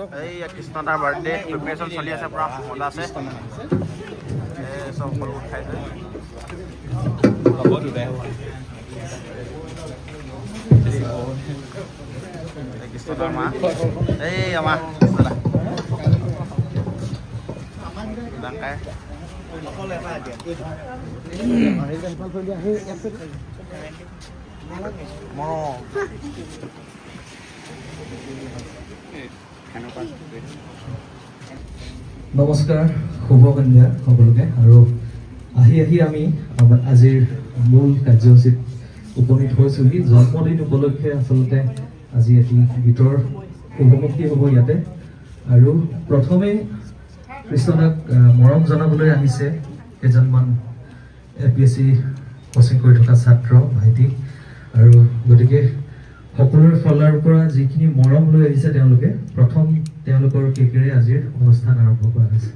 এই কৃষ্ণদাৰ birthday preparation চলি আছে পুৰা মজা আছে চব সকলো খাইছে কৃষ্ণদাৰ মা এই আমাৰ কৃষ্ণদা লংকাই নমস্কাৰ শুভ সন্ধ্যা সকলোকে আৰু আহি আমি আজিৰ মূল কাৰ্যসূচীত উপনীত হৈছোহি জন্মদিন উপলক্ষে আচলতে আজি এটি গীতৰ শুভমুক্তি হ'ব ইয়াতে আৰু প্ৰথমে কৃষ্ণদাক মৰম জনাবলৈ আহিছে এজনমান APSC কোচিং কৰি থকা ছাত্ৰ ভাইটি আৰু গতিকে সকলোৰে ফলাৰ পৰা যিখিনি মৰম লৈ আহিছে তেওঁলোকে প্ৰথম তেওঁলোকৰ কেকেৰে আজিৰ অনুষ্ঠান আৰম্ভ কৰা হৈছে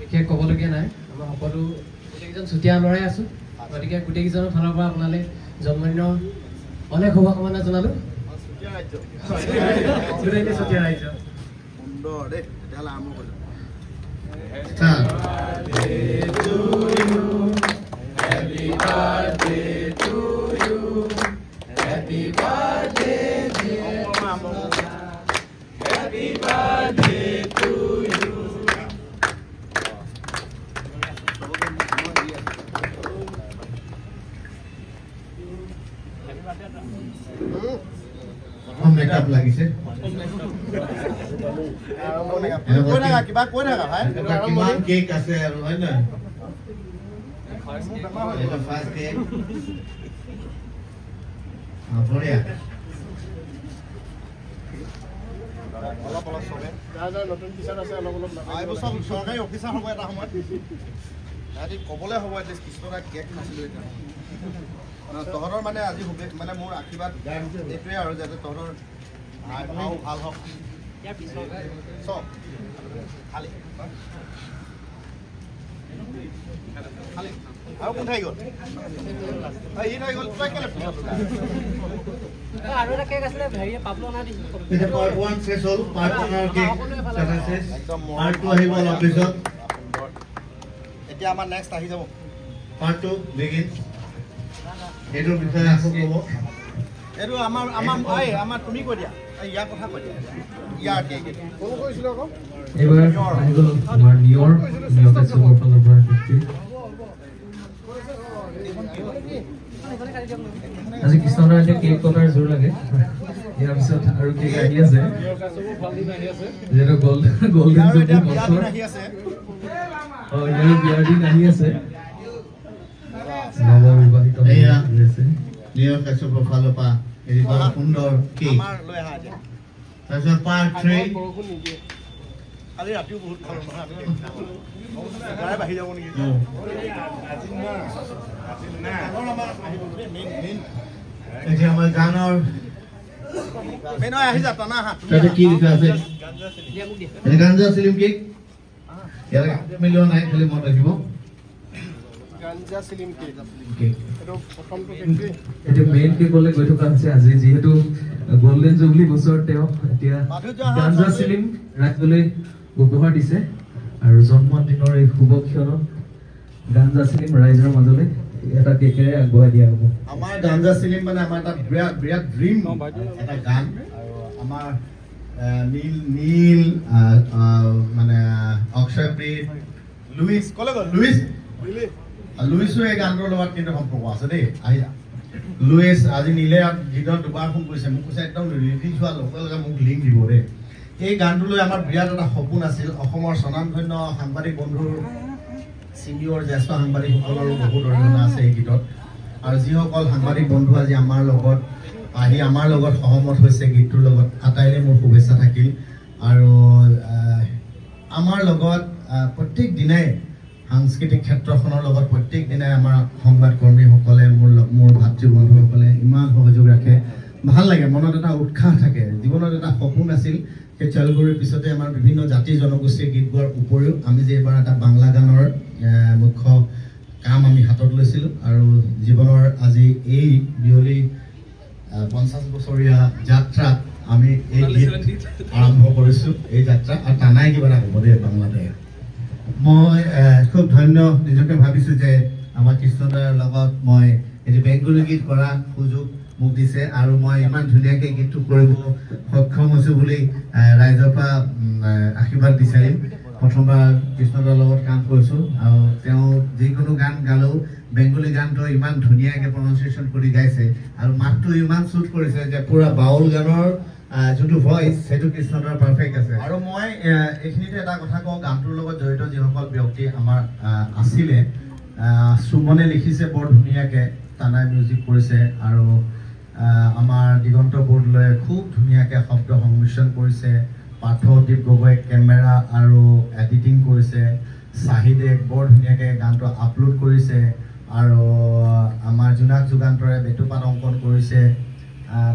বিশেষ ক'বলগীয়া নাই আমাৰ সকলো গোটেইকেইজন চুতীয়া ল'ৰাই আছো গতিকে গোটেইকেইজনৰ ফালৰ পৰা আপোনালৈ জন্মদিনৰ অনেক শুভকামনা জনালোঁ চুতীয়া ৰাইজ সুন্দৰ দেই তেতিয়াহ'লে আৰম্ভ কৰিলোঁ Happy birthday to you. Happy birthday, dear Mama. Happy birthday to you. Makeup lagi sih. কিবা কৈ থাকা ভাই কিমান কেক আছে আৰু হয় না এটা ফাৰ্স্ট কেক বঢ়িয়া অলপ অলপ চবে যাৰ নতুন টিচাৰ আছে অলপ অলপ এইবোৰ চব চৰকাৰী অফিচাৰ হ'ব এটা সময়ত সিহঁতি ক'বলৈ হ'ব এটলিষ্ট কৃষ্ণদা কেক খাইছিলোঁ এতিয়া তহঁতৰ মানে আজি মানে মোৰ আশীৰ্বাদ এইটোৱে আৰু যাতে তহঁতৰ ভাল হওক চব খালি আৰু কোন থাকি গ'ল ই থাকি গ'ল তই কেলে আৰু এটা কেক আছিলে হেৰি পাবলো না দিছিল এটা পার্ট 1 শেষ হল পার্ট 1 এর কেক সেটা শেষ পার্ট 2 আহিব অফিসত এতিয়া আমাৰ নেক্সট আহি যাব পাৰ্ট 2 বিগিন এটোৰ বিষয়ে আকৌ ক'ব এটো আমাৰ তুমি কৈ দিয়া ইয়াৰ কথা কৈ দিয়া ইয়াৰ কেক কোন কৈছিল আকৌ এবাৰ আহি গ'ল আমাৰ নিয়ৰ চবৰ ফালৰ পৰা আজি কৃষ্ণদাৰ এতিয়া কেক কটাৰ জোৰ লাগে ইয়াৰ পিছত আৰু কেক আহি আছে যিহেতু গল্ডেন বছৰ ইয়াৰ বিয়াৰ দিন আহি আছে নৱবিবাহিত আছে নিয়ৰ কাশ্যপৰ ফালৰ পৰা এৰি বৰ সুন্দৰ কেক তাৰপিছত পাৰ্ট 3 কালি ৰাতিও বহুত খালোঁ নহয় বাঢ়ি যাব নেকি এতিয়া আমাৰ গানৰ আহি যা টানা তাতে কি লিখা আছে এটা গাঞ্জা চিলিম কেক ইয়াৰ মিলিয়ন নাই খালি মনত ৰাখিব গাঞ্জা চিলিম কেক এটো প্ৰথমটো কেক এটো মেইন কেকলৈ গৈ থকা আছে আজি যেহেতু গোল্ডেন জুবলি বছৰ তেওঁ এতিয়া গাঞ্জা চিলিম ৰাখিবলৈ উপহাৰ দিছে আৰু জন্মদিনৰ এই শুভ ক্ষণত গাঞ্জা চিলিম ৰাইজৰ মাজলৈ এটা কেকেৰে আগবঢ়াই দিয়া হ'ব আমাৰ গাঞ্জা চিলিম মানে আমাৰ এটা বিৰাট ড্ৰিম এটা গান আৰু আমাৰ নীল মানে অক্ষয়প্ৰীত লুইস কলে গ'ল লুইসো এই গানটোৰ লগত কিন্তু সম্পৰ্ক আছে দেই আহি যা লুইস আজি নীলে গীতৰ দুবাৰ ফোন কৰিছে মোক কৈছে একদম ৰিলিজ হোৱাৰ লগে লগে মোক লিংক দিব দেই এই গানটোলৈ আমাৰ বিৰাট এটা সপোন আছিল অসমৰ স্বনামধন্য সাংবাদিক বন্ধুৰ সিনিয়ৰ জ্যেষ্ঠ সাংবাদিকসকলৰো বহুত অৰিহণা আছে এই গীতত আৰু যিসকল সাংবাদিক বন্ধু আজি আমাৰ লগত আহি আমাৰ লগত সহমত হৈছে গীতটোৰ লগত আটাইৰে মোৰ শুভেচ্ছা থাকিল আৰু আমাৰ লগত প্ৰত্যেক দিনাই সাংস্কৃতিক ক্ষেত্ৰখনৰ লগত প্ৰত্যেক দিনাই আমাৰ সংবাদ কৰ্মীসকলে মোৰ ভাতৃ বন্ধুসকলে ইমান সহযোগ ৰাখে ভাল লাগে, মনত এটা উৎসাহ থাকে, জীৱনত এটা সপোন আছিল। সেই চাউলগুৰিৰ পিছতে আমাৰ বিভিন্ন জাতি জনগোষ্ঠীৰ গীত গোৱাৰ উপৰিও আমি যে এইবাৰ এটা বাংলা গানৰ মুখ্য কাম আমি হাতত লৈছিলোঁ আৰু জীৱনৰ আজি এই বিয়লি 50 বছৰীয়া যাত্ৰাত আমি এই গীত আৰম্ভ কৰিছোঁ। এই যাত্ৰা আৰু টানাই কিবা এটা হ'ব দেই বাংলাদেশ। মই খুব ধন্য নিজকে ভাবিছোঁ যে আমাৰ কৃষ্ণদাৰ লগত মই এটি বেংগলী গীত কৰা সুযোগ মোক দিছে আৰু মই ইমান ধুনীয়াকৈ গীতটো কৰিব সক্ষম হৈছোঁ বুলি ৰাইজৰ পৰা আশীৰ্বাদ বিচাৰিম। প্ৰথমবাৰ কৃষ্ণদাৰ লগত কাম কৰিছোঁ আৰু তেওঁ যিকোনো গান গালেও বেংগলী গানটো ইমান ধুনীয়াকৈ প্ৰনাউন্সিয়েশ্যন কৰি গাইছে আৰু মাতটো ইমান শ্বুট কৰিছে যে পুৰা বাউল গানৰ যোনটো ভইচ সেইটো কৃষ্ণদাৰ পাৰফেক্ট আছে। আৰু মই এইখিনিতে এটা কথা কওঁ, গানটোৰ লগত জড়িত যিসকল ব্যক্তি আমাৰ আছিলে, সুমনে লিখিছে বৰ ধুনীয়াকৈ, তানাই মিউজিক কৰিছে আৰু আমাৰ দিগন্ত বৰদলৈয়ে খুব ধুনীয়াকৈ শব্দ সংমিশ্ৰণ কৰিছে, পাৰ্থদীপ গগৈয়ে কেমেৰা আৰু এডিটিং কৰিছে, চাহিদে বৰ ধুনীয়াকৈ গানটো আপলোড কৰিছে আৰু আমাৰ জোনাক যুগান্তৰে বেটুপাত অংকন কৰিছে।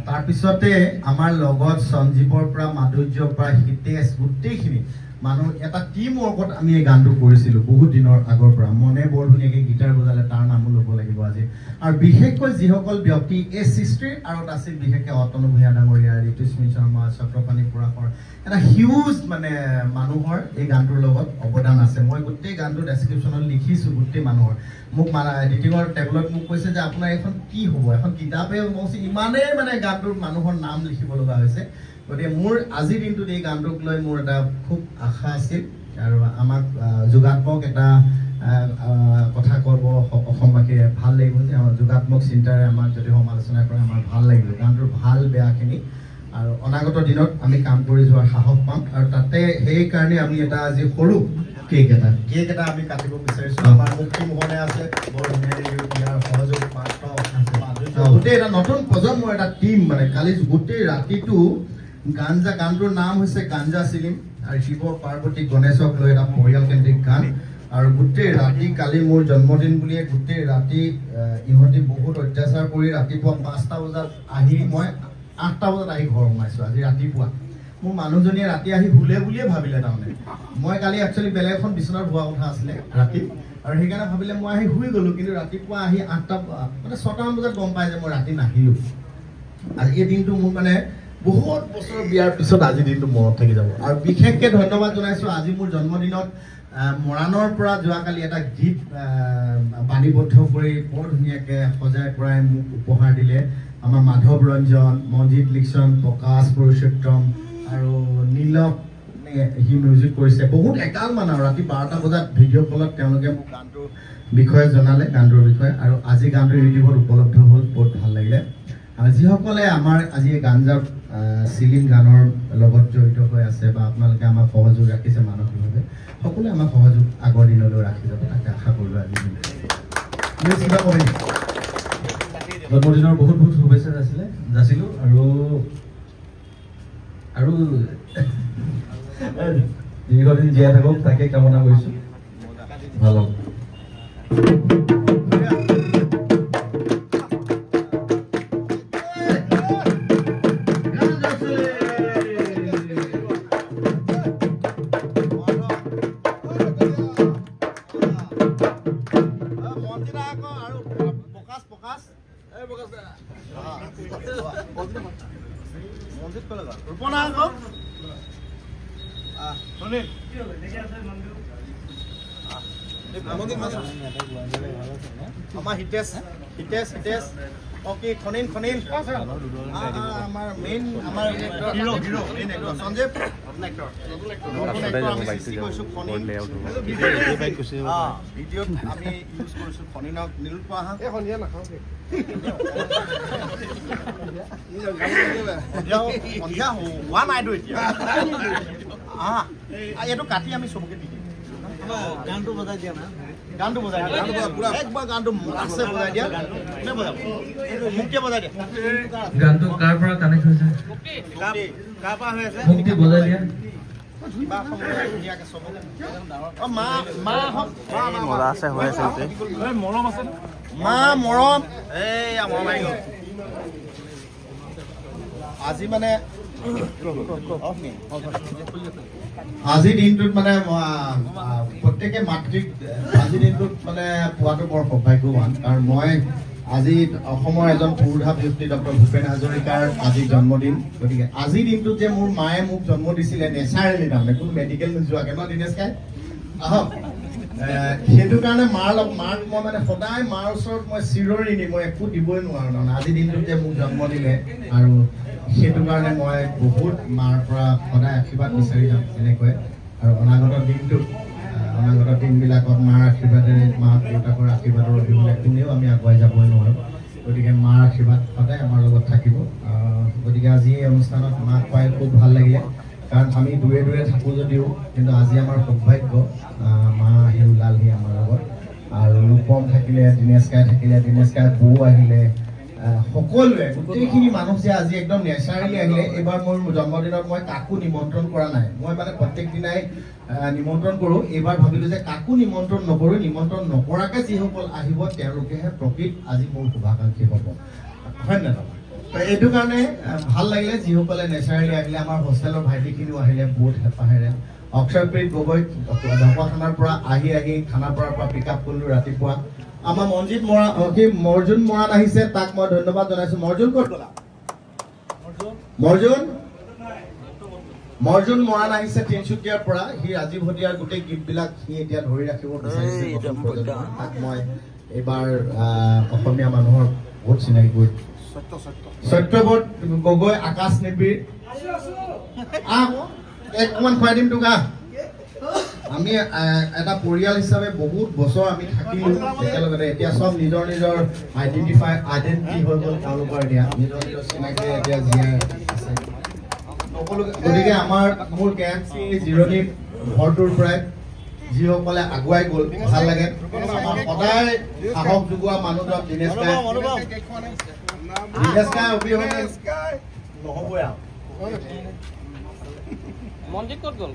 তাৰপিছতে আমাৰ লগত সঞ্জীৱৰ পৰা মাধুৰ্যৰ পৰা হিতেশ গোটেইখিনি মানুহ এটা টিম ৱৰ্কত আমি এই গানটো কৰিছিলোঁ বহুত দিনৰ আগৰ পৰা। মনে বৰ ধুনীয়াকৈ গীটাৰ বজালে, তাৰ নামো ল'ব লাগিব আজি। আৰু বিশেষকৈ যিসকল ব্যক্তি এই সৃষ্টিৰ আঁৰত আছিল, বিশেষকৈ অতনু ভূঞা ডাঙৰীয়া, ঋতুস্মিন শৰ্মা, চক্ৰপাণী পৰাশৰ, এটা হিউজ মানে মানুহৰ এই গানটোৰ লগত অৱদান আছে। মই গোটেই গানটো ডেছক্ৰিপশ্যনত লিখিছোঁ গোটেই মানুহৰ। মোক এডিটিঙৰ টেবলত মোক কৈছে যে আপোনাৰ এইখন কি হ'ব, এখন কিতাপে মই ইমানেই মানে গানটোৰ মানুহৰ নাম লিখিব লগা হৈছে। গতিকে মোৰ আজিৰ দিনটোত এই গানটোক লৈ মোৰ এটা খুব আশা আছিল আৰু আমাক যোগাত্মক এটা কথা ক'ব অসমবাসীয়ে ভাল লাগিব যে আমাৰ যোগাত্মক চিন্তাৰে আমাক যদি সমালোচনা কৰে আমাৰ ভাল লাগিব। গানটোৰ ভাল বেয়াখিনি আৰু অনাগত দিনত আমি কাম কৰি যোৱাৰ সাহস পাম। আৰু তাতে সেইকাৰণে আমি এটা আজি সৰু কেক এটা আমি কাটিব বিচাৰিছোঁ। আমাৰ মুক্তি মোহনে আছে, বৰ ধুনীয়াকৈ ইয়াৰ সহযোগ গোটেই এটা নতুন প্ৰজন্মৰ এটা টীম। মানে কালি গোটেই ৰাতিটো গানটোৰ নাম হৈছে গাঞ্জা চিলিম আৰু শিৱ পাৰ্বতী গণেশক লৈ এটা পৰিয়ালকেন্দ্ৰিক গান। আৰু গোটেই ৰাতি কালি মোৰ জন্মদিন বুলিয়ে গোটেই ৰাতি ইহঁতি বহুত অত্যাচাৰ কৰি ৰাতিপুৱা 5টা বজাত আহি মই 8টা বজাত আহি ঘৰ সোমাইছোঁ। আজি ৰাতিপুৱা মোৰ মানুহজনীয়ে ৰাতি আহি শুলে বুলিয়ে ভাবিলে। তাৰমানে মই কালি একচুৱেলি বেলেগ এখন বিচনাত হোৱা কথা আছিলে ৰাতি, আৰু সেইকাৰণে ভাবিলে মই আহি শুই গ'লোঁ। কিন্তু ৰাতিপুৱা আহি 8টা মানে 6টামান বজাত গম পাই যে মই ৰাতি নাহিলোঁ। আজি এই দিনটো মোৰ মানে বহুত বছৰ বিয়াৰ পিছত আজি দিনটো মনত থাকি যাব। আৰু বিশেষকৈ ধন্যবাদ জনাইছোঁ আজি মোৰ জন্মদিনত মৰাণৰ পৰা যোৱাকালি এটা গীত বাণীবদ্ধ কৰি বৰ ধুনীয়াকৈ সজাই পৰাই মোক উপহাৰ দিলে আমাৰ মাধৱ ৰঞ্জন, মনজিৎ লিকচন, প্ৰকাশ পুৰুষোত্তম আৰু নীলক। সি মিউজিক কৰিছে বহুত একাল মান আৰু ৰাতি 12টা বজাত ভিডিঅ' কলত তেওঁলোকে মোক গানটোৰ বিষয়ে জনালে, গানটোৰ বিষয়ে। আৰু আজি গানটো ইউটিউবত উপলব্ধ হ'ল, বহুত ভাল লাগিলে। আৰু যিসকলে আমাৰ আজি গাঞ্জা চিলিম গানৰ লগত জড়িত হৈ আছে বা আপোনালোকে আমাক সহযোগ ৰাখিছে মানসিকভাৱে, সকলোৱে আমাক সহযোগ আগৰ দিনলৈ ৰাখি যাব, তাকে আশা কৰিলোঁ। আজি কিবা কয় জন্মদিনৰ বহুত বহুত শুভেচ্ছা যাচিলোঁ আৰু দীৰ্ঘদিন জীয়াই থাকক তাকে কামনা কৰিছোঁ। ভাল হওক। আমাৰ হিতেশ খনিন আমাৰ মেইন আমাৰ হিৰো মেইন এক্টৰ সঞ্জীৱ আমি সৃষ্টি কৰিছোঁ খনিন। ভিডিঅ'ত আমি ইউজ কৰিছোঁ খনিনক। নীলোৎপল সন্ধিয়া নাখাওঁ সন্ধিয়া হোৱা নাইতো এতিয়া। এইটো কাটি আমি চবকে দি দিম। গানটো বজাই দিয়া না, গানটো বজাই দিয়া একবাৰ গানটো আছে বজাই দিয়া। কোনে বজাব? মুক্তি বজাই দিয়া। গানটো কাৰ পৰা কানেক্ট হৈছে? কাৰ পৰা হৈ আছে? মুক্তি বজাই দিয়া। কিবা ধুনীয়াকৈ চবকে মজা আছে হৈ আছে মৰম আছে মা মৰম এই মৰম আহি গ'ল। আজি মানে আজিৰ দিনটোত মানে প্ৰত্যেকে মাতৃক আজিৰ দিনটোত মানে পোৱাটো বৰ সৌভাগ্যৱান কাৰণ মই আজি অসমৰ এজন পুৰুষা ব্যক্তি ডক্টৰ ভূপেন হাজৰিকাৰ আজি জন্মদিন গতিকে আজিৰ দিনটোত যে মোৰ মায়ে মোক জন্ম দিছিলে নেচাৰেলি তাৰমানে কোনো মেডিকেল নোযোৱাকে ন দিনেশ কাই আহক সেইটো কাৰণে মাক মই মানে সদায় মাৰ ওচৰত মই চিৰঋণী মই একো দিবই নোৱাৰো তাৰমানে আজিৰ দিনটোত যে মোক জন্ম দিলে আৰু সেইটো কাৰণে মই বহুত মাৰ পৰা সদায় আশীৰ্বাদ বিচাৰি যাম এনেকৈ আৰু অনাগত দিনবিলাকত মাৰ আশীৰ্বাদেৰে মা দেউতাকৰ আশীৰ্বাদৰ অবিহনে কোনেও আমি আগুৱাই যাবই নোৱাৰোঁ গতিকে মাৰ আশীৰ্বাদ সদায় আমাৰ লগত থাকিব গতিকে আজি এই অনুষ্ঠানত মাক পাই খুব ভাল লাগিলে কাৰণ আমি দূৰে দূৰে থাকোঁ যদিও কিন্তু আজি আমাৰ সৌভাগ্য মা আহি ওলালহি আমাৰ লগত আৰু ৰূপম থাকিলে দিনেশ কাই বৌ আহিলে সকলোৱে গোটেইখিনি মানুহ যে আজি একদম নেচাৰেলি আহিলে এইবাৰ মোৰ জন্মদিনত মই কাকো নিমন্ত্ৰণ কৰা নাই মই মানে প্ৰত্যেক দিনাই নিমন্ত্ৰণ কৰোঁ এইবাৰ ভাবিলোঁ যে কাকো নিমন্ত্ৰণ নকৰোঁ নিমন্ত্ৰণ নকৰাকৈ যিসকল আহিব তেওঁলোকেহে প্ৰকৃত আজি মোৰ শুভাকাংক্ষী হ'ব হয় নে নহয় এইটো কাৰণে ভাল লাগিলে যিসকলে নেচাৰেলি আহিলে আমাৰ হোষ্টেলৰ ভাইটিখিনিও আহিলে বহুত হেঁপাহেৰে অক্ষয়প্ৰীত গগৈ ঢকুৱাখানাৰ পৰা আহি খানাপাৰাৰ পৰা পিক আপ কৰিলোঁ ৰাতিপুৱা আমাৰ মৰ্জুন মৰাণ আহিছে তাক মই ধন্যবাদ জনাইছোঁ মৰ্জুন ক'ত গ'লা মৰ্জুন মৰাণ আহিছে তিনিচুকীয়াৰ পৰা সি ৰাজীৱ ভটিয়াৰ গোটেই গীতবিলাক সি এতিয়া ধৰি ৰাখিব বিচাৰিছে তাক মই এইবাৰ অসমীয়া মানুহৰ বহুত চিনাকি কৰিছোঁ সত্যব্ৰত গগৈ আকাশ নিবিড় অকমান খুৱাই দিম তোক আমি এটা পৰিয়াল হিচাপে বহুত বছৰ আমি থাকিলোঁ একেলগতে এতিয়া চব নিজৰ আইডেন্টিটি হৈ গ'ল তেওঁলোকৰ এতিয়া নিজৰ চিনাকি এতিয়া জীয়াই আছে গতিকে মোৰ কেএমচি জিৰণি ঘৰটোৰ পৰাই যিসকলে আগুৱাই গ'ল ভাল লাগে সদায় সাহস যোগোৱা মানুহজন দিনেশ কাই অবিহনে নহ'বই আৰু মনজিত ক'ত গ'ল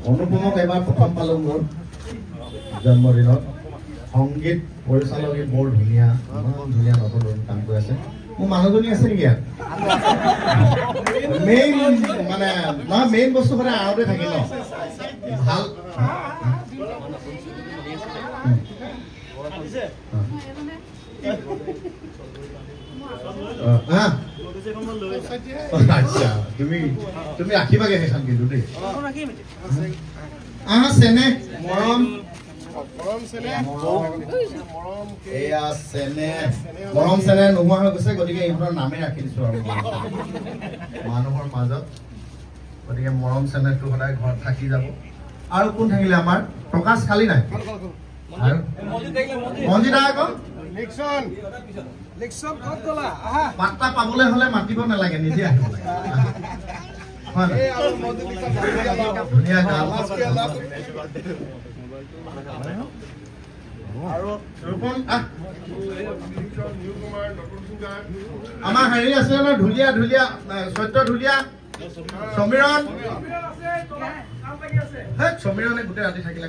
অনুপমক এবাৰ প্ৰথম পালোঁ মোৰ জন্মদিনত সংগীত পৰিচালকে বৰ ধুনীয়া ইমান ধুনীয়া নতুন কাম কৰি আছে মোৰ মানুহজনী আছে নেকি ইয়াত মেইন বস্তু সদায় আৰতে থাকে ন ভাল আচ্ছা তুমি ৰাখিবাগে সেইখন কিন্তু দেই চেনে মৰম চেনে নোহোৱা হৈ গৈছে গতিকে ইহঁতৰ নামেই ৰাখি দিছো আৰু মানুহৰ মাজত গতিকে মৰম চেনেহটো সদায় ঘৰত থাকি যাব আৰু কোন থাকিলে আমাৰ প্ৰকাশ খালি নাই মঞ্জিত আকৌ পাত্তা পাবলৈ হলে মাতিব নালাগে নিজে আহিব ধুনীয়া গান আমাৰ হেৰি আছিলে ন ঢুলীয়া সত্য ঢুলীয়া সমীৰণ সমীৰণে গোটেই ৰাতি থাকিলে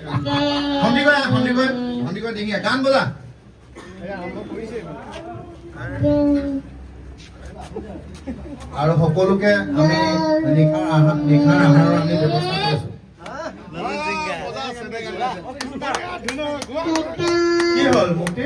সন্দিকৈ ডিঙিয়া গান বজা আৰু সকলোকে আমি নিশাৰ আহাৰৰ আমি ব্যৱস্থা কৰিছো কি হ'ল মুক্তি